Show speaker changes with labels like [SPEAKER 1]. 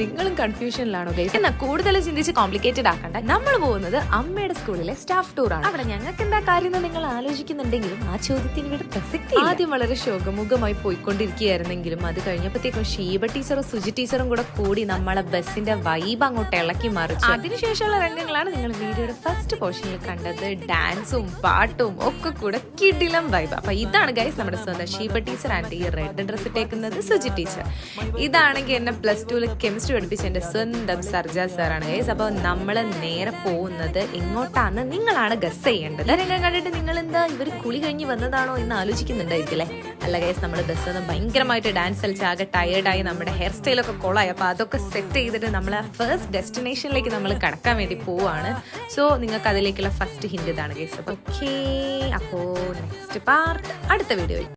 [SPEAKER 1] നിങ്ങളും കൺഫ്യൂഷനിലാണോ ഗൈസ്? എന്നാൽ കൂടുതൽ ചിന്തിച്ച് കോംപ്ലിക്കേറ്റഡ് ആക്കണ്ട. നമ്മൾ പോകുന്നത് അമ്മയുടെ സ്കൂളിലെ സ്റ്റാഫ് ടൂർ ആണ്. അവിടെ ഞങ്ങൾക്ക് എന്താ കാര്യം എന്ന് നിങ്ങൾ ആലോചിക്കുന്നുണ്ടെങ്കിലും ആ ചോദ്യത്തിന് ഇവിടെ പ്രസക്തി. ആദ്യം വളരെ ശോകമുഖമായി പോയിക്കൊണ്ടിരിക്കുകയായിരുന്നെങ്കിലും അത് കഴിഞ്ഞപ്പോഴത്തേക്കും ഷീബ ടീച്ചറും സുജി ടീച്ചറും കൂടി നമ്മളെ ബസ്സിന്റെ വൈബ് അങ്ങോട്ട് ഇളക്കി മറിച്ചു. അതിനുശേഷമുള്ള രംഗങ്ങളാണ് നിങ്ങൾ വീഡിയോയുടെ ഫസ്റ്റ് പോർഷനിൽ കണ്ടത്. ഡാൻസും പാട്ടും ഒക്കെ കൂടെ കിടിലം വൈബ്. അപ്പൊ ഇതാണ് ഗൈസ് നമ്മുടെ സ്വന്തം ഷീബ ടീച്ചർ ആൻഡ് ഈ റെഡ് ഡ്രസ് ഇട്ടേക്കുന്നത് സുജി ടീച്ചർ. ഇതാണെങ്കിൽ എന്നെ +2 കെമിസ്ട്രി പഠിപ്പിച്ച എന്റെ സ്വന്തം സർജ സാറാണ് ഗൈസ്. അപ്പൊ നമ്മള് നേരെ പോകുന്നത് എങ്ങോട്ടാന്ന് നിങ്ങളാണ് ഗസ് ചെയ്യേണ്ടത്. രംഗം കണ്ടിട്ട് നിങ്ങൾ എന്താ ഇവർ കുളി കഴിഞ്ഞ് വന്നതാണോ എന്ന് ആലോചിക്കുന്നുണ്ടായിരിക്കില്ലേ? അല്ല ഗൈസ്, നമ്മൾ ബസ്സിൽ ഭയങ്കരമായിട്ട് ഡാൻസ് കളിച്ച് ആകെ ടയേർഡായി, നമ്മുടെ ഹെയർ സ്റ്റൈലൊക്കെ കൊളായി. അപ്പൊ അതൊക്കെ സെറ്റ് ചെയ്തിട്ട് നമ്മൾ ഫസ്റ്റ് ഡെസ്റ്റിനേഷനിലേക്ക് നമ്മൾ കടക്കാൻ വേണ്ടി പോവാണ്. സോ നിങ്ങൾക്ക് അതിലേക്കുള്ള ഫസ്റ്റ് ഹിന്റ് ഇതാണ് ഗൈസ്. ഓക്കെ, അപ്പോ നെക്സ്റ്റ് പാർട്ട് അടുത്ത വീഡിയോയിൽ.